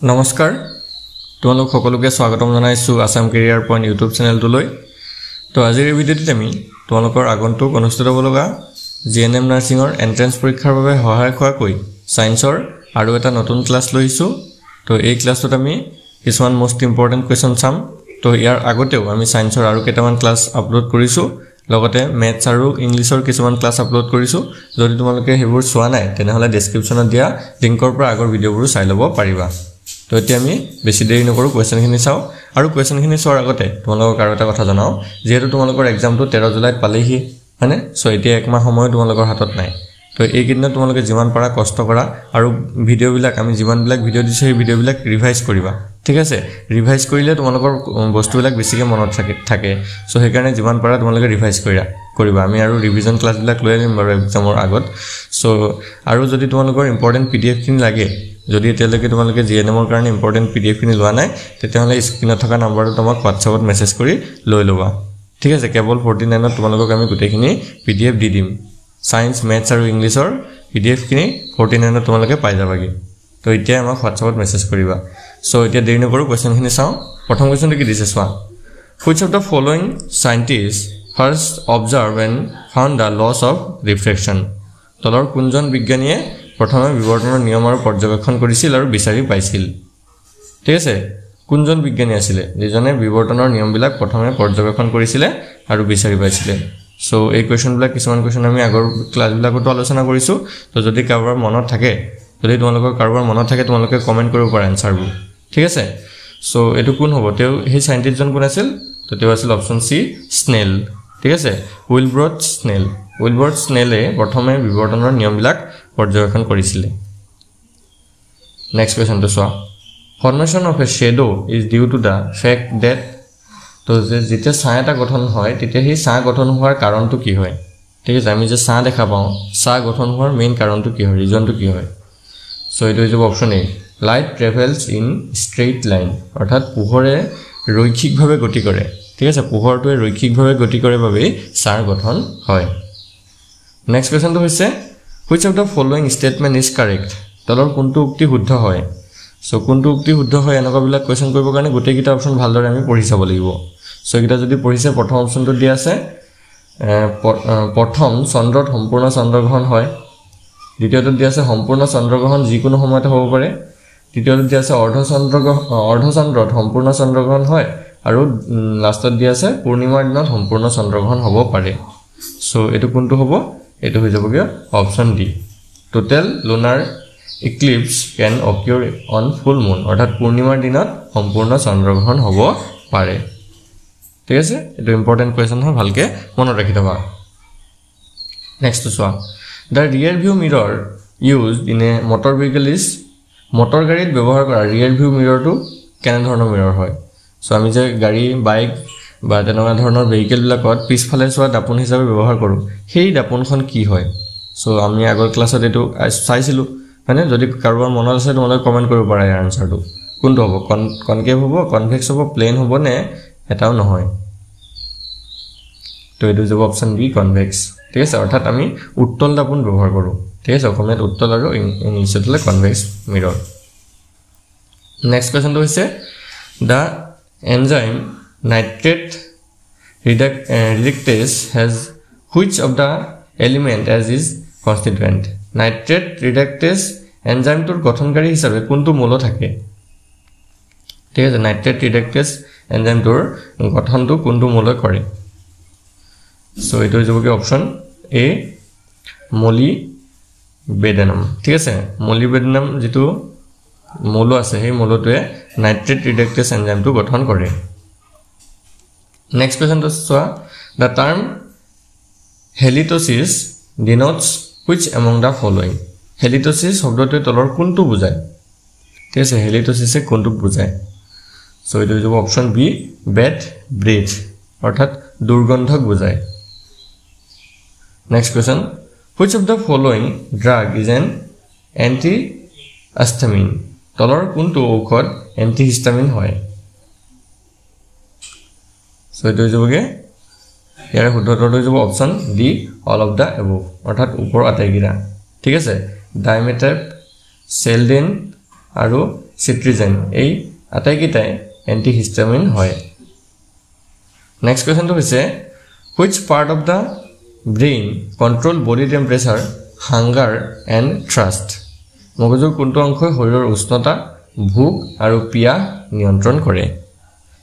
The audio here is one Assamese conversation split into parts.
নমস্কাৰ তোমালোক সকলোকে স্বাগতম জনাইছো আসাম কেৰিয়াৰ পইণ্ট ইউটিউব চেনেলটোলৈ তো আজিৰ এই ভিডিঅ'টোত আমি তোমালোকৰ আগন্তুক অনুষ্ঠিত হ'বলগা জিএনএম নাৰ্ছিঙৰ এন্ট্ৰেন্স পৰীক্ষাৰ বাবে সহায় হোৱাকৈ সায়েন্সৰ আৰু এটা নতুন ক্লাছ লৈছো তো এই ক্লাছটোত আমি কিছুমান মোস্ট ইম্পৰ্টেন্ট কোৱেশ্চন চাম তো ইয়াৰ আগতেও আমি সায়েন্সৰ আৰু কেইটামান ক্লাছ আপলোড কৰিছো লগতে মেথছ আৰু ইংলিছৰ কিছুমান ক্লাছ আপলোড কৰিছো যদি তোমালোকে হেবোৰ চোৱা নাই তেনেহলে ডেসক্ৰিপচনত দিয়া লিংকৰ পৰা আগৰ ভিডিঅ'বোৰ চাই ল'ব পাৰিবা তো এতিয়া আমি বেছি দেৰি নকৰো কোৱেশ্চনখিনি চাও আৰু কোৱেশ্চনখিনি চোৱাৰ আগতে তোমালোকক আৰু এটা কথা জনাও যেহেতু তোমালোকৰ এক্সামটো 13 জুলাইত পালেহি মানে সো এতিয়া এক মাহ সময় তোমালোকৰ হাতত নাই তো এই কিদিনত তোমালোকে যিমান পাৰা কষ্ট কৰা আৰু ভিডিঅ'বিলাক আমি যিমান বিলাক ভিডিঅ' দিছো এই ভিডিঅ'বিলাক ৰিভাইজ কৰিবা ঠিক আছে ৰিভাইজ কৰিলে তোমালোকৰ বস্তুবিলাক বেছিকৈ মনত থাকে সো সেই কাৰণে যিমান পাৰা তোমালোকে ৰিভাইজ কৰিবা আমি আৰু ৰিভিজন ক্লাছবিলাক লৈ আনিম বাৰু এক্সামৰ আগত সো আৰু যদি তোমালোকৰ ইম্পৰ্টেন্ট পিডিএফ খিনি লাগে যদি এতিয়ালৈকে তোমালোকে জিএনএমৰ কাৰণে ইম্পৰ্টেন্ট পিডিএফ খিনি লোৱা নাই তেতিয়াহলে স্ক্ৰিনত থকা নম্বৰটো তোমাক WhatsAppত মেছেজ কৰি লৈ লবা ঠিক আছে কেৱল 49ত তোমালোকক আমি গোটেইখিনি পিডিএফ দি দিম সায়েন্স মেথছ আৰু ইংলিছৰ পিডিএফ খিনি 49ত তোমালোকে পাই যাবাগে তো এতিয়া আমাক WhatsAppত মেছেজ কৰিবা সো এতিয়া দেৰি নকৰো কোৱেশ্চনখিনি চাও প্ৰথম কোৱেশ্চনটো কি দিছে চোৱা which of the following scientists first observed and found the laws of refraction তলৰ কোনজন বিজ্ঞানীয়ে প্ৰথমে বিৱৰ্তনৰ নিয়ম আৰু পৰ্যবেক্ষণ কৰিছিল আৰু বিচাৰি পাইছিল ঠিক আছে কোনজন বিজ্ঞানী আছিল যিজনে বিৱৰ্তনৰ নিয়মবিলাক প্ৰথমে পৰ্যবেক্ষণ কৰিছিল আৰু বিচাৰি পাইছিল সো এই কোৱেশ্চনবিলাক কিছুমান কোৱেশ্চন আমি আগৰ ক্লাছবিলাকতো আলোচনা কৰিছো তো যদি কাৰোবাৰ মনত থাকে যদি তোমালোকৰ কাৰোবাৰ মনত থাকে তোমালোকে কমেন্ট কৰিব পাৰা আনসাৰবোৰ ঠিক আছে সো এটো কোন হ'ব তেও হে সাইন্টিষ্টজন কোন আছিল তো তেও আছিল অপচন সি স্নেল ঠিক আছে উইলব্ৰড স্নেলে প্ৰথমে বিৱৰ্তনৰ নিয়মবিলাক পৰ্যবেক্ষণ কৰিছিল নেক্সট কোৱেশ্চন তো চোৱা formation of a shadow is due to the fact that তো যেতিয়া ছাঁ এটা গঠন হয় তেতিয়া সেই ছাঁ গঠন হোৱাৰ কাৰণটো কি হয় ঠিক আছে আমি যে ছাঁ দেখা পাওঁ ছাঁ গঠন হোৱাৰ মেইন কাৰণটো কি হয় ৰিজনটো কি হয় সো এটো হৈছে অপচন a light travels in straight line অৰ্থাৎ পোহৰে ৰৈখিকভাৱে গতি কৰে ঠিক আছে পোহৰটোৱে ৰৈখিকভাৱে গতি কৰে বাবে ছাঁ গঠন হয় নেক্সট কোৱেশ্চনটো হৈছে which of the following statement is correct তলৰ কোনটো উক্তি শুদ্ধ হয় সো কোনটো উক্তি শুদ্ধ হয় এনেকুৱাবিলাক কোৱেশ্চন কৰিব কাৰণে গোটেইকিটা অপচন ভালদৰে আমি পঢ়ি চাব লাগিব সো এটা যদি পঢ়িছে প্ৰথম অপচনটো দিয়া আছে প্ৰথম চন্দ্ৰত সম্পূৰ্ণ চন্দ্ৰগ্ৰহণ হয় দ্বিতীয়টো দিয়া আছে সম্পূৰ্ণ চন্দ্ৰগ্ৰহণ যিকোনো সময়তে হ'ব পাৰে তৃতীয়টো দিয়া আছে অৰ্ধচন্দ্ৰত সম্পূৰ্ণ চন্দ্ৰগ্ৰহণ হয় আৰু লাষ্টত দিয়া আছে পূৰ্ণিমাৰ দিনত সম্পূৰ্ণ চন্দ্ৰগ্ৰহণ হ'ব পাৰে সো এটো কোনটো হ'ব এটো হৈ যাবগে option D total lunar eclipse can occur on full moon অৰ্থাৎ পূৰ্ণিমাৰ দিনত সম্পূৰ্ণ চন্দ্ৰগ্ৰহণ হ'ব পাৰে ঠিক আছে এটো ইম্পৰ্টেন্ট কোৱেশ্চন হয় ভালকে মনত ৰাখি থবা নেক্সট চোৱা the rear view mirror used in a motor vehicle is motor গাড়ীত ব্যৱহাৰ কৰা rear view mirror টো কেনে ধৰণৰ মিৰৰ হয় সো আমি যে গাড়ী বাইক বা তেনেকুৱা ধৰণৰ ভেহিকল বিলাকত পিছফালে চোৱা দাপোন হিচাপে ব্যৱহাৰ কৰো সেই দাপোনখন কি হয় সো আমি আগৰ ক্লাছত এটো চাইছিলো মানে যদি কাৰোবাৰ মনত আছে তোমালোকে কমেন্ট কৰিব পাৰা ইয়াৰ আনসাৰটো কোনটো হ'ব কনকেভ হ'ব কনভেক্স হ'ব প্লেন হ'ব নে এটাও নহয় তো এটো যাব অপচন বি কনভেক্স ঠিক আছে অৰ্থাৎ আমি উত্তল দাপোন ব্যৱহাৰ কৰো ঠিক আছে অসমীয়াত উত্তল আৰু ইংলিছত হলে কনভেক্স মিৰৰ নেক্সট কোৱেশ্চনটো হৈছে the enzyme nitrate reductase has which of the element as is constituent nitrate reductase enzyme টোৰ গঠনকাৰী হিচাপে কোনটো মূল থাকে ঠিক আছে nitrate reductase enzyme টোৰ গঠনটো কোনটো মূল কৰে সো এটো হ'ব কি অপচন এ মলিবেডেনাম ঠিক আছে মলিবেডেনাম যেটো মূল আছে সেই মূলটোৱে nitrate reductase enzyme টো গঠন কৰে নেক্সট কোৱেশ্চন তো চোৱা the term halitosis denotes which among the following halitosis শব্দটোৰ তলৰ কোনটো বুজায় ঠিক আছে halitosis এ কোনটো বুজায় সো এটো হ'ব অপচন বি bad breath অৰ্থাৎ দুৰ্গন্ধক বুজায় next question which of the following drug is an antihistamine তলৰ কোনটো ঔষধ antihistamine হয় সো এটো হ'বগে ইয়াৰ শুদ্ধটো হ'ব option D all of the above অৰ্থাৎ ওপৰ আটাইগিৰা ঠিক আছে ডাইমেটাপ সেলডেন আৰু সিট্ৰিজেন এই আটাইকেইটাই এন্টিহিস্টামিন হয় নেক্সট কোৱেশ্চনটো হৈছে which part of the brain control body temperature hunger and thirst মগজুৰ কোনটো অংশই শৰীৰৰ উষ্ণতা ভোক আৰু পিয়াহ নিয়ন্ত্ৰণ কৰে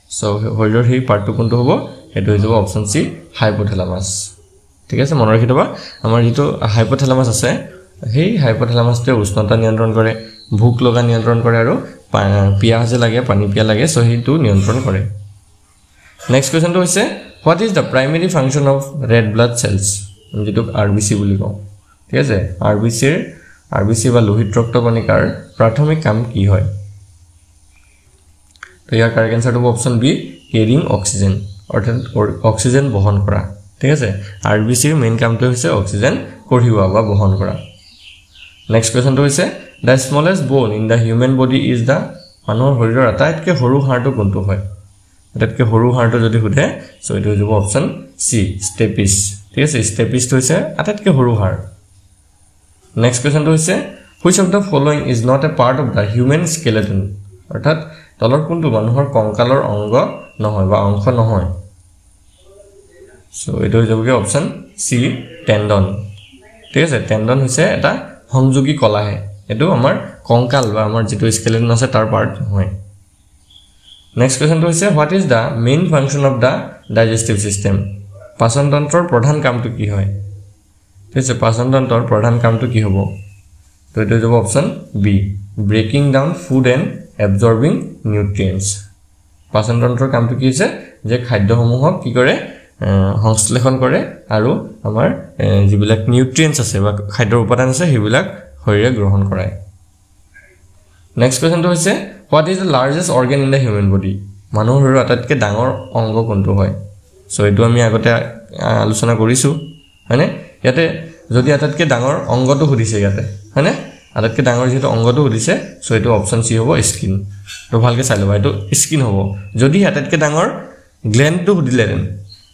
সো শৰীৰৰ সেই পাৰ্টটো কোনটো হ'ব এটো হৈ যাব অপচন সি হাইপোথেলামাস ঠিক আছে মনত ৰাখি থবা আমাৰ যেটো হাইপোথেলামাস আছে সেই হাইপোথেলামাসটো উষ্ণতা নিয়ন্ত্ৰণ কৰে ভোক লগা নিয়ন্ত্ৰণ কৰে আৰু পিয়াহ যে লাগে পানী পিয়াহ লাগে সো সেইটো নিয়ন্ত্ৰণ কৰে নেক্সট কোৱেশ্চনটো হৈছে what is the primary function of red blood cells যেটো RBC বুলি কওঁ ঠিক আছে RBC বা লোহিত ৰক্ত কণিকাৰ প্ৰাথমিক কাম কি হয় তো ইয়াৰ কাৰেক্ট আনসাৰটো হ'ব অপচন বি কেৰিং অক্সিজেন অৰ্থাৎ অক্সিজেন বহন কৰা ঠিক আছে RBC ৰ মেইন কামটো হৈছে অক্সিজেন কঢ়িওৱা বা বহন কৰা নেক্সট কোৱেশ্চনটো হৈছে the smallest bone in the human body is the মানুহৰ শৰীৰৰ আটাইতকৈ সৰু হাড়টো কোনটো হয় আটাইতকৈ সৰু হাড়টো যদি সোধে সো এটো হৈ যাব অপচন সি স্টেপিছ ঠিক আছে স্টেপিছটো হৈছে আটাইতকৈ সৰু হাড় নেক্সট কোৱেশ্চনটো হৈছে which of the following is not a part of the human skeleton অৰ্থাৎ তলৰ কোনটো মানুহৰ কংকালৰ অংগ নহয় বা অংশ নহয় সো এটো হৈ যাব কি অপচন সি টেন্ডন ঠিক আছে টেন্ডন হৈছে এটা সংযোগী কলাহে এটো আমাৰ কংকাল বা আমাৰ যেটো স্কেলেটন আছে তাৰ পাৰ্ট হয় নেক্সট কোৱেশ্চনটো হৈছে what is the main function of the digestive system পাচন তন্ত্ৰৰ প্ৰধান কামটো কি হয় ঠিক আছে পাচন তন্ত্ৰৰ প্ৰধান কামটো কি হ'ব তো এটো যাব অপচন be breaking down food and absorbing nutrients পাচন তন্ত্ৰৰ কামটো কি হৈছে যে খাদ্যসমূহক কি কৰে সংশ্লেষণ কৰে আৰু আমাৰ যিবিলাক নিউট্ৰিয়েন্টস আছে বা খাদ্যৰ উপাদান আছে হেবিলাক শৰীৰে গ্ৰহণ কৰে নেক্সট কোৱেশ্চনটো হৈছে what is the largest organ in the human body মানুহৰ শৰীৰৰ আটাইতকৈ ডাঙৰ অংগ কোনটো হয় সো এটো আমি আগতে আলোচনা কৰিছো হয়নে ইয়াতে যদি আটাইতকৈ ডাঙৰ অংগটো সুধিছে ইয়াতে হয়নে আটাইতকৈ ডাঙৰ যেটো অংগটো সুধিছে সো এটো অপচন সি হ'ব স্কিন তো ভালকে চাই লবা এটো স্কিন হ'ব যদি আটাইতকৈ ডাঙৰ গ্ল্যান্ডটো সুধিলেতেন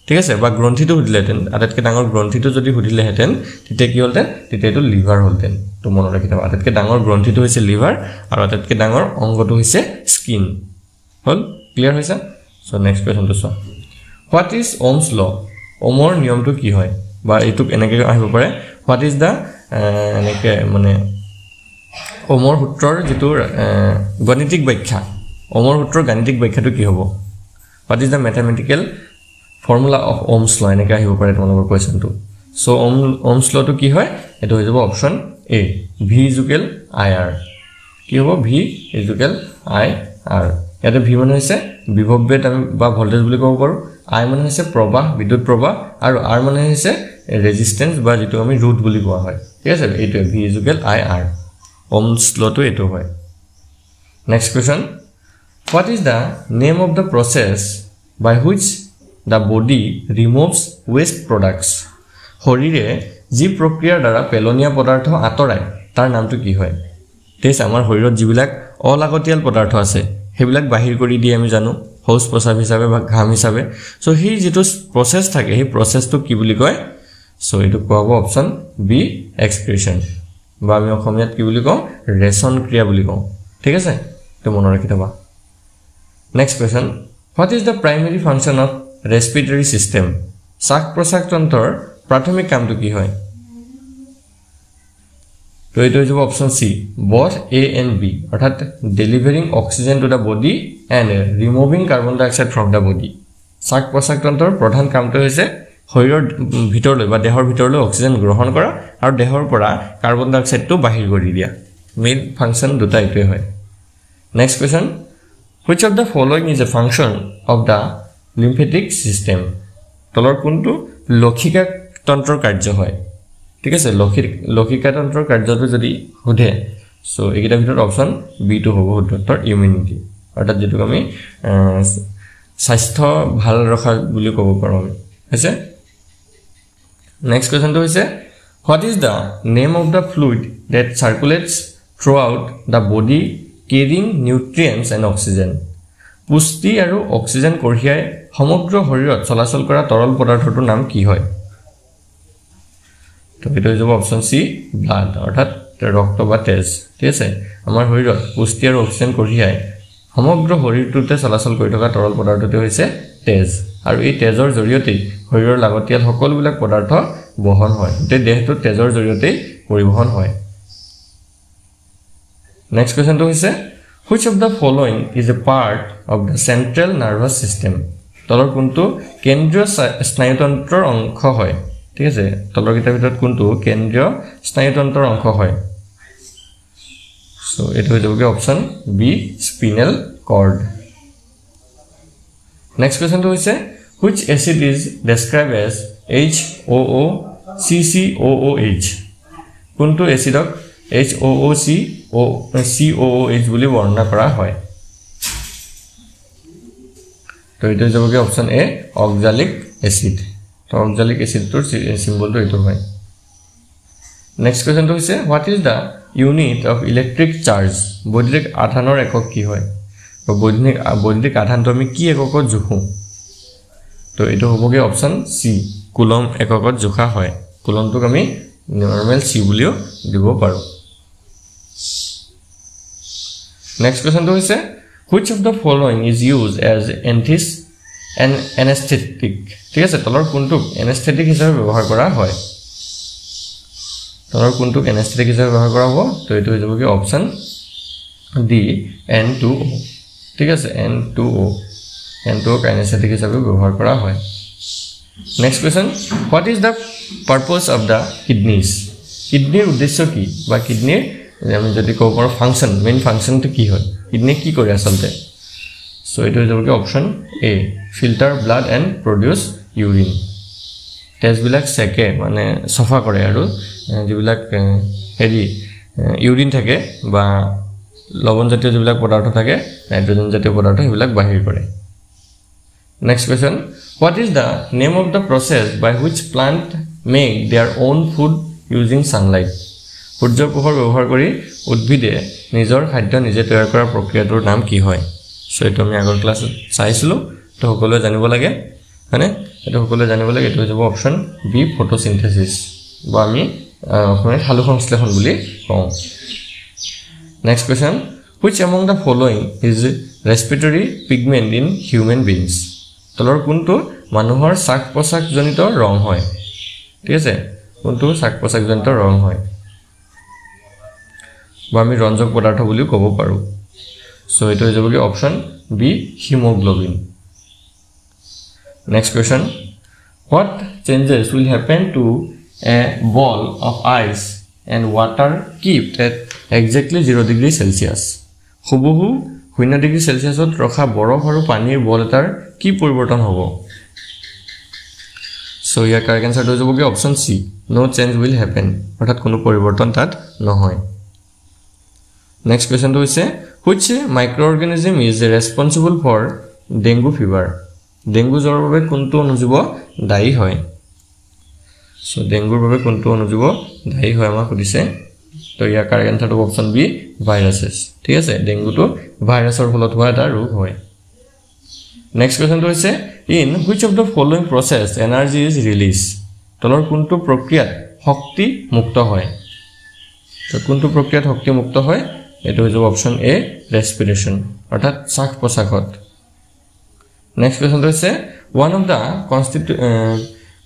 ঠিক আছে বা গ্ৰন্থিটো সুধিলেতেন আটাইতকৈ ডাঙৰ গ্ৰন্থিটো যদি সুধিলেহেতেন তেতিয়া কি হলতেন তেতিয়া এটো লিভাৰ হলতেন তো মনত ৰাখি থবা আটাইতকৈ ডাঙৰ গ্ৰন্থিটো হৈছে লিভাৰ আৰু আটাইতকৈ ডাঙৰ অংগটো হৈছে স্কিন হল ক্লিয়াৰ হৈছে সো নেক্সট কোৱেশ্চনটো চোৱা what is ohm's law Omar নিয়মটো কি হয় বা এটুক এনেকৈ আহিব পাৰে what is the এনেকৈ মানে ওমৰ সূত্ৰৰ যেটো গণিতিক ব্যাখ্যা ওমৰ সূত্ৰৰ গাণিতিক ব্যাখ্যাটো কি হ'ব what is the mathematical formula of ohm's law এনেকৈ আহিব পাৰে তোমালোকৰ কোৱেশ্চনটো সো ohm's law টো কি হয় এটো হৈ যাব অপচন এ v ইকুৱেল ir কি হ'ব v ইকুৱেল ir ইয়াতে v মানে হৈছে বিভৱ বেদ বা ভোল্টেজ বুলি ক'ব পাৰো i মানে হৈছে প্ৰবাহ বিদ্যুৎ প্ৰবাহ আৰু r মানে হৈছে ৰেজিস্ট্যান্স বা যেটো আমি ৰুট বুলি কোৱা হয় ঠিক আছে এইটো v equal ir ohm's law টো এটো হয় next question what is the name of the process by which the body removes waste products শৰীৰে যি প্ৰক্ৰিয়াৰ দ্বাৰা পেলনীয়া পদাৰ্থ আঁতৰাই তাৰ নামটো কি হয় তেজ আমাৰ শৰীৰত যিবিলাক অলাগতিয়াল পদাৰ্থ আছে হেবিলাক বাহিৰ কৰি দিয়ে আমি জানো শৌচ প্ৰস্ৰাৱ হিচাপে বা ঘাম হিচাপে সো সেই যেটো প্ৰসেস থাকে সেই প্ৰসেসটো কি বুলি কয় সো এটো কোৱা হ'ব অপচন বি এক্সক্ৰিশন বা আমি অসমীয়াত কি বুলি কওঁ ৰেচন ক্ৰিয়া বুলি কওঁ ঠিক আছে তো মনত ৰাখি থবা next question what is the primary function of respiratory system শ্বাস প্ৰশ্বাস তন্ত্ৰৰ প্ৰাথমিক কামটো কি হয় তো এটো হৈ যাব option C both a and b অৰ্থাৎ delivering oxygen to the body and removing carbon dioxide from the body শ্বাস প্ৰশ্বাস তন্ত্ৰৰ প্ৰধান কামটো হৈছে শৰীৰৰ ভিতৰলৈ বা দেহৰ ভিতৰলৈ অক্সিজেন গ্ৰহণ কৰা আৰু দেহৰ পৰা কাৰ্বন ডাই অক্সাইডটো বাহিৰ কৰি দিয়া মেইন ফাংচন দুটা এটোই হয় next question which of the following is a function of the lymphatic system তলৰ কোনটো লক্ষিকা তন্ত্ৰৰ কাৰ্য হয় ঠিক আছে লক্ষিকা তন্ত্ৰৰ কাৰ্যটো যদি সোধে সো এইকেইটাৰ ভিতৰত অপচন বি টো হ'ব শুদ্ধতৰ ইমিউনিটি অৰ্থাৎ যেটো আমি স্বাস্থ্য ভাল ৰখা বুলি ক'ব পাৰো আমি আছে নেক্সট কোৱেশ্চনটো হৈছে what is the name of the fluid that circulates throughout the body carrying nutrients and oxygen পুষ্টি আৰু অক্সিজেন কঢ়িয়াই সমগ্ৰ শৰীৰত চলাচল কৰা তৰল পদাৰ্থটোৰ নাম কি হয় তো এটো হৈ যাব অপচন সি ব্লাড অৰ্থাৎ ৰক্ত বা তেজ ঠিক আছে আমাৰ শৰীৰত পুষ্টি আৰু অক্সিজেন কঢ়িয়াই সমগ্ৰ শৰীৰটোতে চলাচল কৰি থকা তৰল পদাৰ্থটো হৈছে তেজ আৰু এই তেজৰ জৰিয়তে শৰীৰৰ লাগতিয়াল সকলোবিলাক পদাৰ্থ বহন হয় তে দেহটো তেজৰ জৰিয়তে পৰিবহন হয় নেক্সট কোৱেশ্চনটো হৈছে which of the following is a part of the central nervous system তলৰ কোনটো কেন্দ্ৰীয় স্নায়ুতন্ত্ৰৰ অংশ হয় ঠিক আছে তলৰ কিতাৰ ভিতৰত কোনটো কেন্দ্ৰীয় স্নায়ুতন্ত্ৰৰ অংশ হয় সো এটা হৈ যাব অপচন বি স্পিনেল কৰ্ড নেক্সট কোৱেশ্চনটো হৈছে which acid is described as HOOCCOOH কোনটো এসিডক HOOCCOOH বুলি বৰ্ণনা কৰা হয় তো এটা হৈ যাব অপচন এ অক্সালিক এসিড তো অক্সালিক এসিডৰ সিম্বলটো এইটো হয় নেক্সট কোৱেশ্চনটো হৈছে what is the unit of electric charge বৈদ্যুতিক আধানৰ একক কি হয় তো বৈদ্যুতিক আধানটো আমি কি এককত জোখো তো এইটো হ'বগে অপচন সি কুলম এককত জোখা হয় কুলমটোক আমি নরমাল সি বুলিও দিব পাৰো নেক্সট কোৱেশ্চনটো হৈছে which of the following is used as anesthetic ঠিক আছে তলৰ কোনটোক anesthetic হিচাপে ব্যৱহাৰ কৰা হয় তলৰ কোনটোক anesthetic হিচাপে ব্যৱহাৰ কৰা হ'ব তো এইটো হৈ যাব কি অপচন ডি N2O ঠিক আছে N2O ক anesthetic হিচাপে ব্যৱহাৰ কৰা হয় next question what is the purpose of the kidneys কিডনিৰ উদ্দেশ্য কি বা কিডনিৰ আমি যদি কও পাৰো ফাংশন মেইন ফাংশনটো কি হয় কিডনি কি কৰে আসলতে সো এটা হৈ যাব কি অপচন a filter blood and produce urine তেজবিলাক সেকে মানে সফা কৰে আৰু যিবিলাক হেৰি ইউৰিন থাকে বা লৱণ জাতীয় যিবিলাক পদাৰ্থ থাকে নাইট্ৰজেন জাতীয় পদাৰ্থ সেইবিলাক বাহিৰ কৰে next question what is the name of the process by which plant make their own food using sunlight সূৰ্যৰ পোহৰ ব্যৱহাৰ কৰি উদ্ভিদে নিজৰ খাদ্য নিজে তৈয়াৰ কৰাৰ প্ৰক্ৰিয়াটোৰ নাম কি হয় সো এটো আমি আগৰ ক্লাছত চাইছিলো তো সকলোৱে জানিব লাগে মানে এটো সকলোৱে জানিব লাগে এটো হৈ যাব অপচন বি ফটোসিনথেসিস বা আমি অসমীয়া সালু সংশ্লেষণ বুলি কওঁ next question which among the following is respiratory pigment in human beings তলৰ কোনটো মানুহৰ শ্বাস প্ৰশ্বাস জনিত ৰং হয় ঠিক আছে কোনটো শ্বাস প্ৰশ্বাস জনিত ৰং হয় বা আমি ৰঞ্জক পদাৰ্থ বুলি ক'ব পাৰো সো এটা হৈ যাব কি option B hemoglobin next question what changes will happen to a ball of ice and water kept at exactly 0 degree Celsius হুবহু 0 ডিগ্ৰী সেলসিয়াছত ৰখা বৰফ আৰু পানীৰ বল এটাৰ কি পৰিৱৰ্তন হ'ব সো ইয়াৰ কাৰেক্ট আনসাৰ হৈ যাব কি option C no change will happen অৰ্থাৎ কোনো পৰিৱৰ্তন তাত নহয় নেক্সট কোৱেশ্চনটো হৈছে which microorganism is responsible for dengue fever dengue জ্বৰৰ বাবে কোনটো অনুজীৱ দায়ী হয় সো ডেংগুৰ বাবে কোনটো অনুজীৱ দায়ী হয় আমাক সুধিছে তো ইয়াৰ কাৰেক্ট আনসাৰটো অপচন বি ভাইৰাছেস ঠিক আছে ডেংগুটো ভাইৰাছৰ ফলত হোৱা এটা ৰোগ হয় নেক্সট কোৱেশ্চনটো হৈছে in which of the following process energy is released তলৰ কোনটো প্ৰক্ৰিয়াত শক্তি মুক্ত হয় তো কোনটো প্ৰক্ৰিয়াত শক্তি মুক্ত হয় এটো হৈ যাব অপচন এ ৰেসপিৰেশন অৰ্থাৎ শ্বাস প্ৰশ্বাসত নেক্সট কোৱেশ্চনটো হৈছে one of the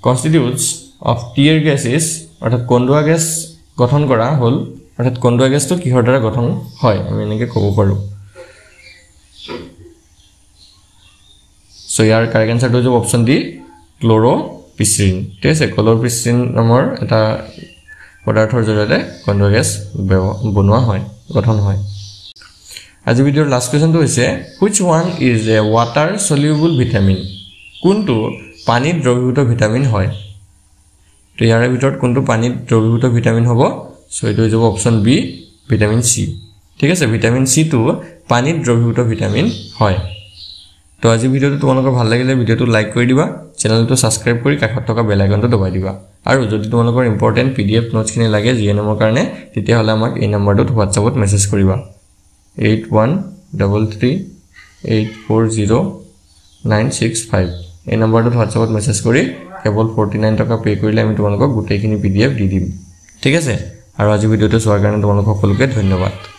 constitutes of tear gas is অৰ্থাৎ কন্দুৱা গেছ গঠন কৰা হল অৰ্থাৎ কন্দুৱা গেছটো কিহৰ দ্বাৰা গঠন হয় আমি এনেকৈ ক'ব পাৰো সো ইয়াৰ কাৰেক্ট আনসাৰটো হ'ব অপচন ডি ক্লোৰোপিস্ৰিন ঠিক আছে ক্লোৰোপিস্ৰিন নামৰ এটা পদাৰ্থৰ জৰিয়তে কন্দুৱা গেছ বনোৱা হয় গঠন হয় আজি ভিডিওৰ লাষ্ট কোৱেশ্চনটো হৈছে which one is a water soluble vitamin কোনটো পানীত দ্ৰৱীভূত ভিটামিন হয় তো ইয়াৰ ভিতৰত কোনটো পানীত দ্ৰৱীভূত ভিটামিন হ'ব সো এটো হৈ যাব অপচন বি ভিটামিন সি ঠিক আছে ভিটামিন সি টো পানীত দ্ৰৱীভূত ভিটামিন হয় তো আজি ভিডিওটো তোমালোকৰ ভাল লাগিলে ভিডিওটো লাইক কৰি দিবা চেনেলটো সাবস্ক্ৰাইব কৰি কাষত থকা বেল আইকনটো দবাই দিবা আৰু যদি তোমালোকৰ ইম্পৰ্টেন্ট পিডিএফ নোটছ খিনি লাগে জিএনএমৰ কাৰণে তেতিয়া হলে আমাক এই নম্বৰটোত WhatsAppত মেছেজ কৰিবা 8133840965 এই নম্বৰটোত WhatsAppত মেছেজ কৰি কেৱল 49 টকা পে কৰিলে আমি তোমালোকক গোটেইখিনি পিডিএফ দি দিম ঠিক আছে আৰু আজি ভিডিঅ'টো চোৱাৰ কাৰণে তোমালোক সকলোকে ধন্যবাদ।